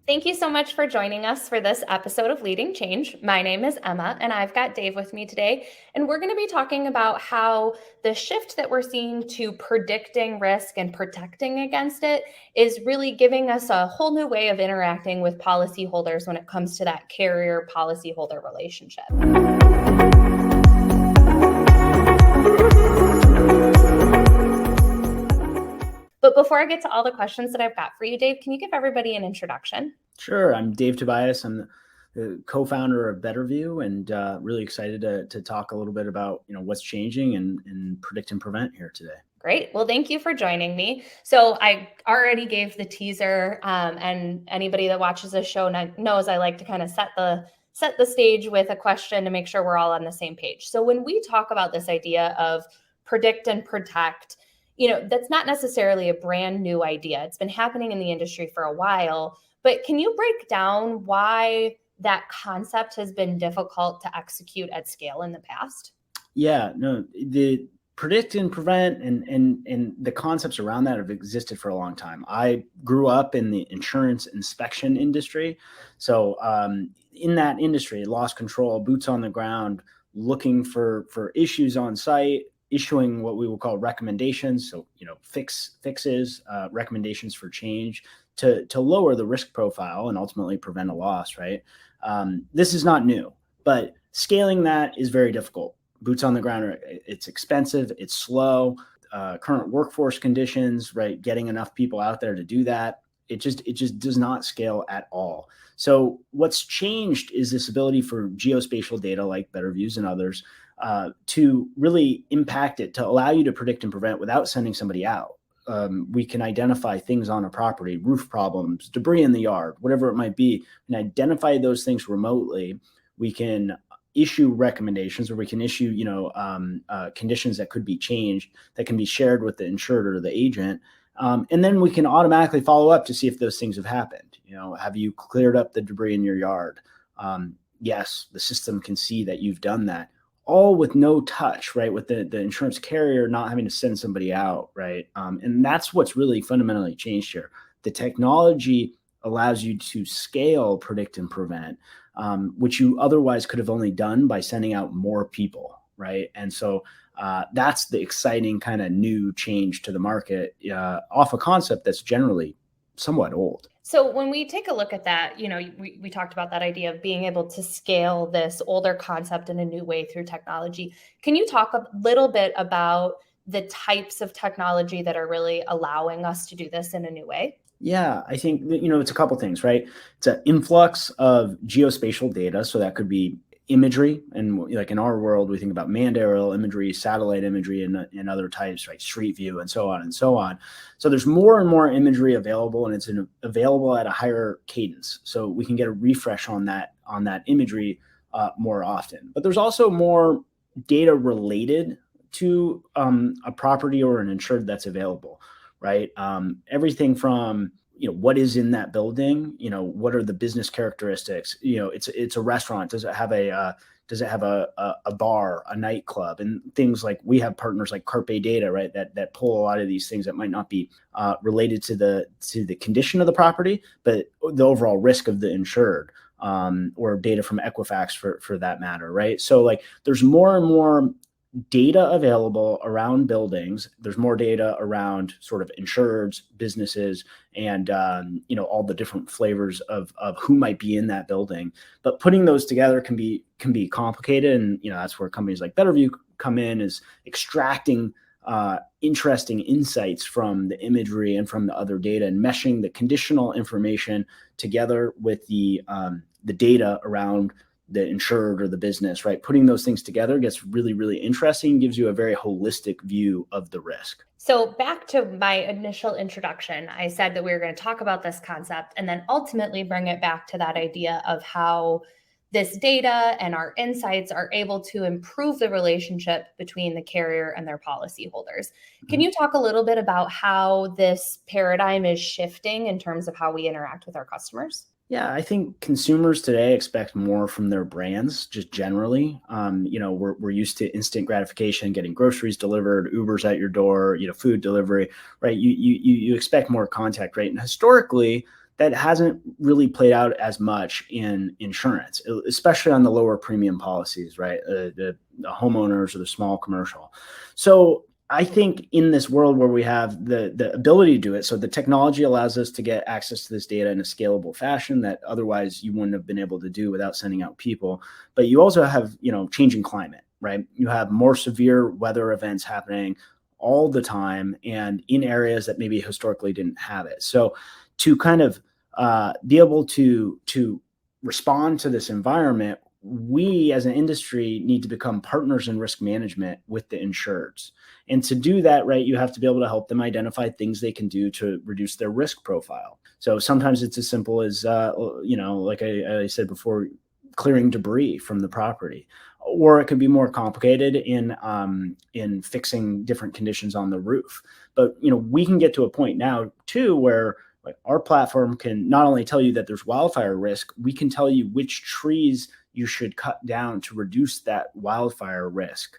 Thank you so much for joining us for this episode of Leading Change. My name is Emma, and I've got Dave with me today. And we're going to be talking about how the shift that we're seeing to predicting risk and protecting against it is really giving us a whole new way of interacting with policyholders when it comes to that carrier policyholder relationship. But before I get to all the questions that I've got for you, Dave, can you give everybody an introduction? Sure. I'm Dave Tobias. I'm the co-founder of BetterView, and really excited to talk a little bit about what's changing and predict and prevent here today. Great. Well, thank you for joining me. So I already gave the teaser, and anybody that watches this show knows I like to kind of set the stage with a question to make sure we're all on the same page. So when we talk about this idea of predict and protect, that's not necessarily a brand new idea. It's been happening in the industry for a while, but can you break down why that concept has been difficult to execute at scale in the past? Yeah, no, the predict and prevent and the concepts around that have existed for a long time. I grew up in the insurance inspection industry. So in that industry, lost control, boots on the ground, looking for issues on site, issuing what we will call recommendations. So, fixes, recommendations for change to lower the risk profile and ultimately prevent a loss, right? This is not new, but scaling that is very difficult. Boots on the ground, it's expensive, it's slow, current workforce conditions, right? Getting enough people out there to do that, it just does not scale at all. So what's changed is this ability for geospatial data like BetterViews and others to really impact it, to allow you to predict and prevent without sending somebody out. We can identify things on a property, roof problems, debris in the yard, whatever it might be, and identify those things remotely. We can issue recommendations, or we can issue, conditions that could be changed that can be shared with the insured or the agent. And then we can automatically follow up to see if those things have happened. Have you cleared up the debris in your yard? Yes, the system can see that you've done that, all with no touch, right? With the insurance carrier not having to send somebody out, right? And that's what's really fundamentally changed here. The technology allows you to scale, predict, and prevent, which you otherwise could have only done by sending out more people, right? And so that's the exciting kind of new change to the market off a concept that's generally somewhat old. So when we take a look at that, we talked about that idea of being able to scale this older concept in a new way through technology. Can you talk a little bit about the types of technology that are really allowing us to do this in a new way? Yeah, I think, it's a couple things, right? It's an influx of geospatial data. So that could be imagery. And like in our world, we think about manned aerial imagery, satellite imagery, and other types, right? Street view, and so on and so on. So there's more and more imagery available, and it's available at a higher cadence. So we can get a refresh on that imagery more often. But there's also more data related to a property or an insured that's available, right? Everything from what is in that building, what are the business characteristics, it's a restaurant, does it have a bar, a nightclub, and things like, we have partners like Carpe Data, right, that pull a lot of these things that might not be related to the condition of the property, but the overall risk of the insured, or data from Equifax for that matter, right? So like there's more and more data available around buildings. There's more data around sort of insureds, businesses, and all the different flavors of who might be in that building. But putting those together can be complicated, and that's where companies like BetterView come in, is extracting interesting insights from the imagery and from the other data, and meshing the conditional information together with the data around the insured or the business, right? Putting those things together gets really, really interesting, gives you a very holistic view of the risk. So back to my initial introduction, I said that we were going to talk about this concept and then ultimately bring it back to that idea of how this data and our insights are able to improve the relationship between the carrier and their policyholders. Can you talk a little bit about how this paradigm is shifting in terms of how we interact with our customers? Yeah, I think consumers today expect more from their brands, just generally. We're used to instant gratification, getting groceries delivered, Ubers at your door, food delivery, right? You expect more contact, right? And historically, that hasn't really played out as much in insurance, especially on the lower premium policies, right? The homeowners or the small commercial. So I think in this world where we have the ability to do it, so the technology allows us to get access to this data in a scalable fashion that otherwise you wouldn't have been able to do without sending out people. But you also have, changing climate, right? You have more severe weather events happening all the time and in areas that maybe historically didn't have it. So to kind of be able to respond to this environment, we as an industry need to become partners in risk management with the insureds. And to do that, right, you have to be able to help them identify things they can do to reduce their risk profile. So sometimes it's as simple as, like I said before, clearing debris from the property, or it could be more complicated in fixing different conditions on the roof. But we can get to a point now too where our platform can not only tell you that there's wildfire risk, we can tell you which trees you should cut down to reduce that wildfire risk,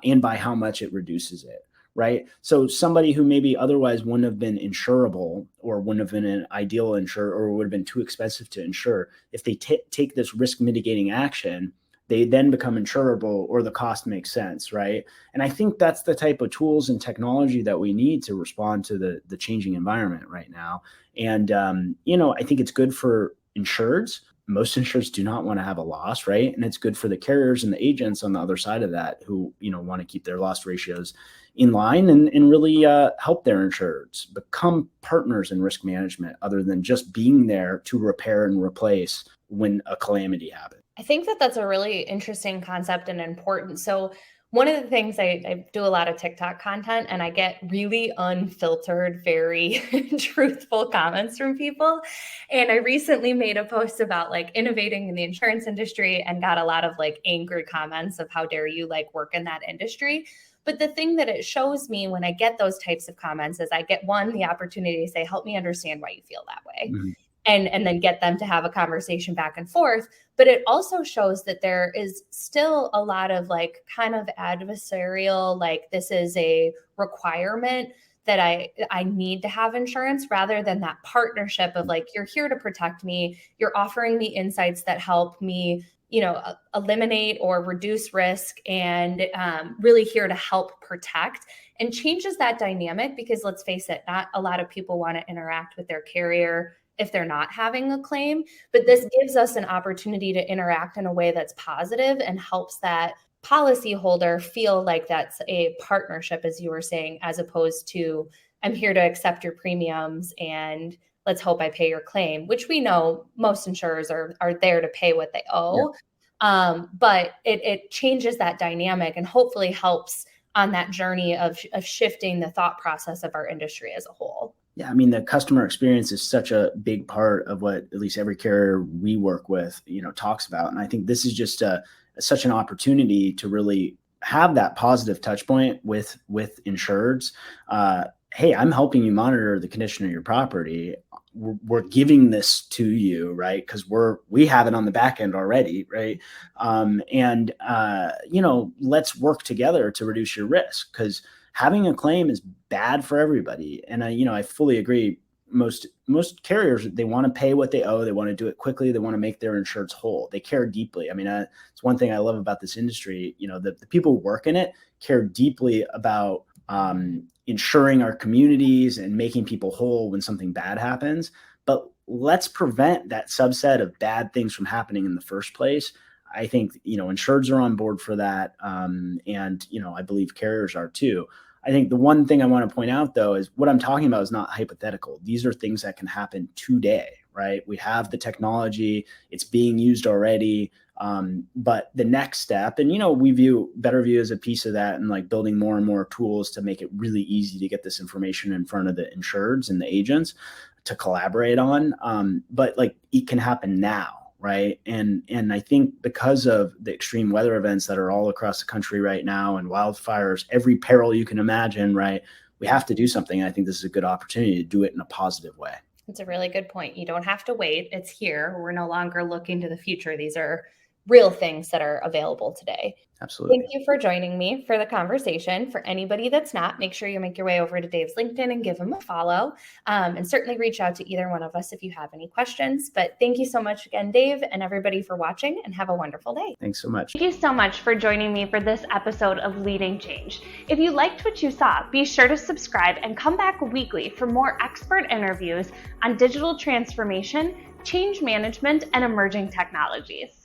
and by how much it reduces it, right? So somebody who maybe otherwise wouldn't have been insurable or wouldn't have been an ideal insurer or would have been too expensive to insure, if they take this risk mitigating action, they then become insurable or the cost makes sense, right? And I think that's the type of tools and technology that we need to respond to the changing environment right now. And, I think it's good for insureds. Most insureds do not want to have a loss, right? And it's good for the carriers and the agents on the other side of that who, want to keep their loss ratios in line and really help their insureds become partners in risk management other than just being there to repair and replace when a calamity happens. I think that that's a really interesting concept and important. So one of the things I do a lot of TikTok content and I get really unfiltered, very truthful comments from people. And I recently made a post about like innovating in the insurance industry and got a lot of like angry comments of how dare you like work in that industry. But the thing that it shows me when I get those types of comments is I get the opportunity to say, help me understand why you feel that way. Mm-hmm. And then get them to have a conversation back and forth. But it also shows that there is still a lot of like kind of adversarial, like this is a requirement that I need to have insurance rather than that partnership of like, you're here to protect me. You're offering me insights that help me, eliminate or reduce risk and really here to help protect, and changes that dynamic because let's face it, not a lot of people want to interact with their carrier if they're not having a claim, but this gives us an opportunity to interact in a way that's positive and helps that policyholder feel like that's a partnership, as you were saying, as opposed to I'm here to accept your premiums and let's hope I pay your claim, which we know most insurers are there to pay what they owe. Yeah. But it changes that dynamic and hopefully helps on that journey of shifting the thought process of our industry as a whole. Yeah, I mean, the customer experience is such a big part of what at least every carrier we work with, talks about. And I think this is just such an opportunity to really have that positive touch point with insureds. Hey, I'm helping you monitor the condition of your property. We're giving this to you, right? Because we have it on the back end already, right? Let's work together to reduce your risk because having a claim is bad for everybody. And I fully agree. Most carriers, they want to pay what they owe. They want to do it quickly. They want to make their insureds whole. They care deeply. I mean, it's one thing I love about this industry. The people who work in it care deeply about ensuring our communities and making people whole when something bad happens. But let's prevent that subset of bad things from happening in the first place. I think, insureds are on board for that. And I believe carriers are too. I think the one thing I want to point out, though, is what I'm talking about is not hypothetical. These are things that can happen today, right? We have the technology. It's being used already. But the next step, and, we view BetterView as a piece of that and like building more and more tools to make it really easy to get this information in front of the insureds and the agents to collaborate on. But like it can happen now. Right. And I think because of the extreme weather events that are all across the country right now and wildfires, every peril you can imagine, right, we have to do something. I think this is a good opportunity to do it in a positive way. It's a really good point. You don't have to wait. It's here. We're no longer looking to the future. These are real things that are available today. Absolutely. Thank you for joining me for the conversation. For anybody that's not, make sure you make your way over to Dave's LinkedIn and give him a follow. And certainly reach out to either one of us if you have any questions. But thank you so much again, Dave, and everybody for watching, and have a wonderful day. Thanks so much. Thank you so much for joining me for this episode of Leading Change. If you liked what you saw, be sure to subscribe and come back weekly for more expert interviews on digital transformation, change management, and emerging technologies.